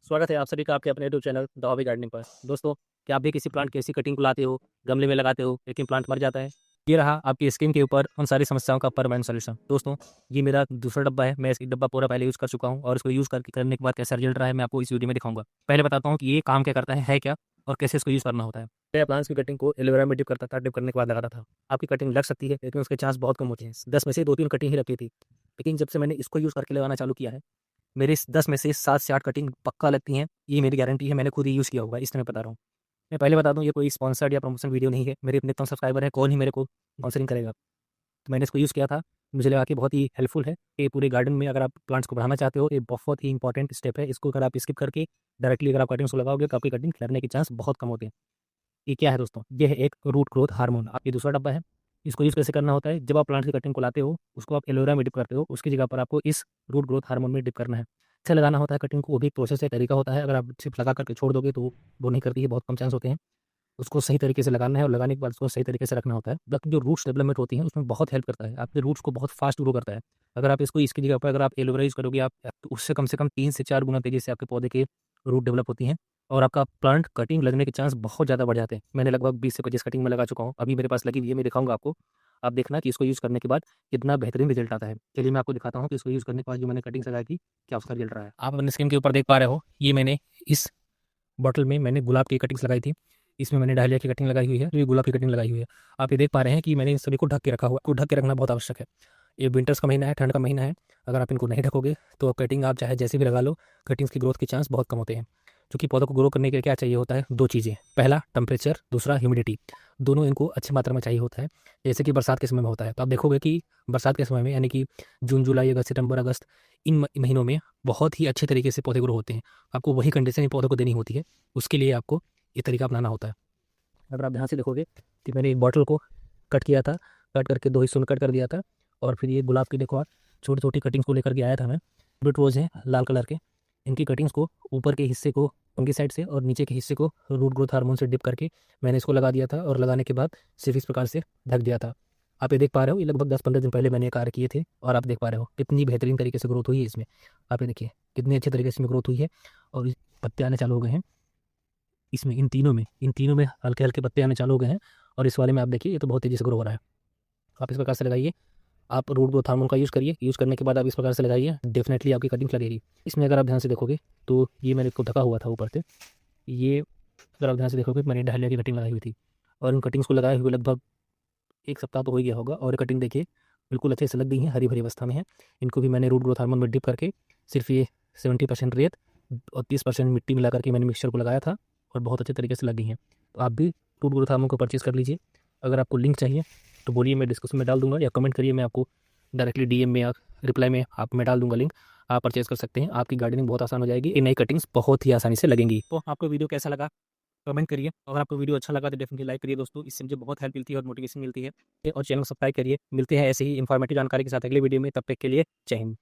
स्वागत है आप सभी का आपके अपने YouTube channel the hobby gardening पर। दोस्तों, क्या आप भी किसी प्लांट की ऐसी कटिंग को लाते हो, गमले में लगाते हो, लेकिन प्लांट मर जाता है? ये रहा आपकी स्किन के ऊपर उन सारी समस्याओं का परमानेंट सॉल्यूशन। दोस्तों, ये मेरा दूसरा डब्बा है। मैं एक डब्बा पूरा पहले यूज़ कर चुका हूँ और इसको यूज़ करने के बाद कैसा रिजल्ट रहा है मैं आपको इस वीडियो में दिखाऊंगा। पहले बताता हूँ कि ये काम क्या करता है क्या और कैसे इसको यूज़ करना होता है। मैं प्लांट्स की कटिंग को एलोवेरा में डिप करता था, डिप करने के बाद लगाता था। आपकी कटिंग लग सकती है, लेकिन उसके चांस बहुत कम होते हैं। 10 में से 2-3 कटिंग ही रखी थी, लेकिन जब से मैंने इसको यूज़ करके लगाना चालू किया है, मेरे इस 10 में से 7 से 8 कटिंग पक्का लगती हैं। ये मेरी गारंटी है, मैंने खुद ही यूज़ किया हुआ है, इसलिए मैं बता रहा हूँ। मैं पहले बता दूँ, ये कोई स्पॉन्सर्ड या प्रमोशन वीडियो नहीं है। मेरे इतने कम सब्सक्राइबर हैं, कौन ही मेरे को स्पॉन्सरिंग करेगा। तो मैंने इसको यूज़ किया था, मुझे लगा कि बहुत ही हेल्पफुल है। ये पूरे गार्डन में अगर आप प्लांट्स को बढ़ाना चाहते हो, ये बहुत ही इंपॉर्टेंट स्टेप है। इसको अगर आप स्किप करके डायरेक्टली अगर आप कटिंग्स को लगाओगे तो आपकी कटिंग लगने के चांस बहुत कम होते हैं। ये क्या है दोस्तों? ये है एक रूट ग्रोथ हार्मोन। आपकी दूसरा डब्बा है। इसको यूज़ कैसे करना होता है? जब आप प्लांट की कटिंग को लाते हो, उसको आप एलोवेरा में डिप करते हो, उसकी जगह पर आपको इस रूट ग्रोथ हार्मोन में डिप करना है। कैसे लगाना होता है कटिंग को, वो भी एक प्रोसेस है, तरीका होता है। अगर आप सिर्फ लगा करके छोड़ दोगे तो वो नहीं करती है, बहुत कम चांस होते हैं। उसको सही तरीके से लगाना है और लगाने के बाद उसको सही तरीके से रखना होता है। बाकी जो रूट्स डेवलपमेंट होती हैं उसमें बहुत हेल्प करता है, आपके रूट्स को बहुत फास्ट ग्रो करता है। अगर आप इसकी जगह पर अगर आप एलोवेरा यूज़ करोगे, आप तो उससे कम से कम 3 से 4 गुना तेज़ी से आपके पौधे के रूट डेवलप होती हैं और आपका प्लांट कटिंग लगने के चांस बहुत ज़्यादा बढ़ जाते हैं। मैंने लगभग 20 से 25 कटिंग में लगा चुका हूँ, अभी मेरे पास लगी हुई है, मैं दिखाऊंगा आपको। आप देखना कि इसको यूज़ करने के बाद कितना बेहतरीन रिजल्ट आता है। चलिए मैं आपको दिखाता हूँ कि इसको यूज़ करने के बाद जो मैंने कटिंग लगाई थी, क्या उसका रिजल्ट रहा है। आप अपने स्क्रीन के ऊपर देख पा रहे हो, ये मैंने इस बॉटल में मैंने गुलाब की कटिंग्स लगाई थी। इसमें मैंने डायलिया की कटिंग लगाई हुई है, तो ये गुलाब की कटिंग लगाई हुई है। आप ये देख पा रहे हैं कि मैंने इन सभी को ढक के रखा हुआ है। को ढक के रखना बहुत आवश्यक है। ये विंटर्स का महीना है, ठंड का महीना है। अगर आप इनको नहीं ढकोगे तो कटिंग आप चाहे जैसे भी लगा लो, कटिंग्स की ग्रोथ के चांस बहुत कम होते हैं। क्योंकि पौधों को ग्रो करने के लिए क्या चाहिए होता है? 2 चीज़ें। पहला टेम्परेचर, दूसरा ह्यूमिडिटी। दोनों इनको अच्छी मात्रा में चाहिए होता है, जैसे कि बरसात के समय में होता है। तो आप देखोगे कि बरसात के समय में यानी कि जून, जुलाई, अगस्त, सितंबर, अगस्त, इन महीनों में बहुत ही अच्छे तरीके से पौधे ग्रो होते हैं। आपको वही कंडीशन इन पौधों को देनी होती है। उसके लिए आपको ये तरीका अपनाना होता है। अगर आप ध्यान से देखोगे कि मैंने एक बॉटल को कट किया था, कट करके 2 हिस्सों में कट कर दिया था और फिर ये गुलाब की देखो आप छोटी-छोटी कटिंग्स को लेकर के आया था मैं। बीट रोज़ हैं लाल कलर के, इनकी कटिंग्स को ऊपर के हिस्से को फंगी साइड से और नीचे के हिस्से को रूट ग्रोथ हार्मोन से डिप करके मैंने इसको लगा दिया था और लगाने के बाद सिर्फ इस प्रकार से ढक दिया था। आप ये देख पा रहे हो, ये लगभग 10-15 दिन पहले मैंने ये कार्य किए थे और आप देख पा रहे हो कितनी बेहतरीन तरीके से ग्रोथ हुई है इसमें। आप ये देखिए कितने अच्छे तरीके से इसमें ग्रोथ हुई है और पत्ते आने चालू हो गए हैं। इसमें इन तीनों में हल्के-हल्के पत्ते आने चालू हो गए हैं और इस वाले में आप देखिए ये तो बहुत तेज़ी से ग्रो हो रहा है। आप इस प्रकार से लगाइए, आप रूट ग्रोथ हार्मोन का यूज़ करिए, यूज़ करने के बाद आप इस प्रकार से लगाइए, डेफ़िनेटली आपकी कटिंग लगेगी। इसमें अगर आप ध्यान से देखोगे तो ये मैंने इसको ढका हुआ था ऊपर से, ये अगर आप ध्यान से देखोगे मैंने डहलिया की कटिंग लगाई हुई थी और इन कटिंग्स को लगाए हुए लगभग 1 सप्ताह तो हो ही गया होगा और ये कटिंग देखिए बिल्कुल अच्छे से लग गई हैं, हरी-भरी अवस्था में है। इनको भी मैंने रूट ग्रोथ हार्मोन में डिप करके सिर्फ़ ये 70% रेत और 30% मिट्टी मिला करके मैंने मिक्सचर को लगाया था और बहुत अच्छे तरीके से लग गई हैं। तो आप भी रूट ग्रोथ हार्मोन को परचेज़ कर लीजिए। अगर आपको लिंक चाहिए तो बोलिए, मैं डिस्क्रिप्शन में डाल दूँगा या कमेंट करिए, मैं आपको डायरेक्टली डीएम में या रिप्लाई में आप मैं डाल दूँगा लिंक। आप परचेज़ कर सकते हैं, आपकी गार्डनिंग बहुत आसान हो जाएगी। ये नई कटिंग्स बहुत ही आसानी से लगेंगी। तो आपको वीडियो कैसा लगा? कमेंट करिए। अगर आपको वीडियो अच्छा लगा तो डेफिनेटली लाइक करिए दोस्तों, इससे मुझे बहुत हेल्प मिलती है और मोटिवेशन मिलती है। और चैनल को सब्सक्राइब करिए। मिलते हैं ऐसे ही इन्फॉर्मेटिव जानकारी के साथ अगले वीडियो में, तब तक के लिए जय हिंद।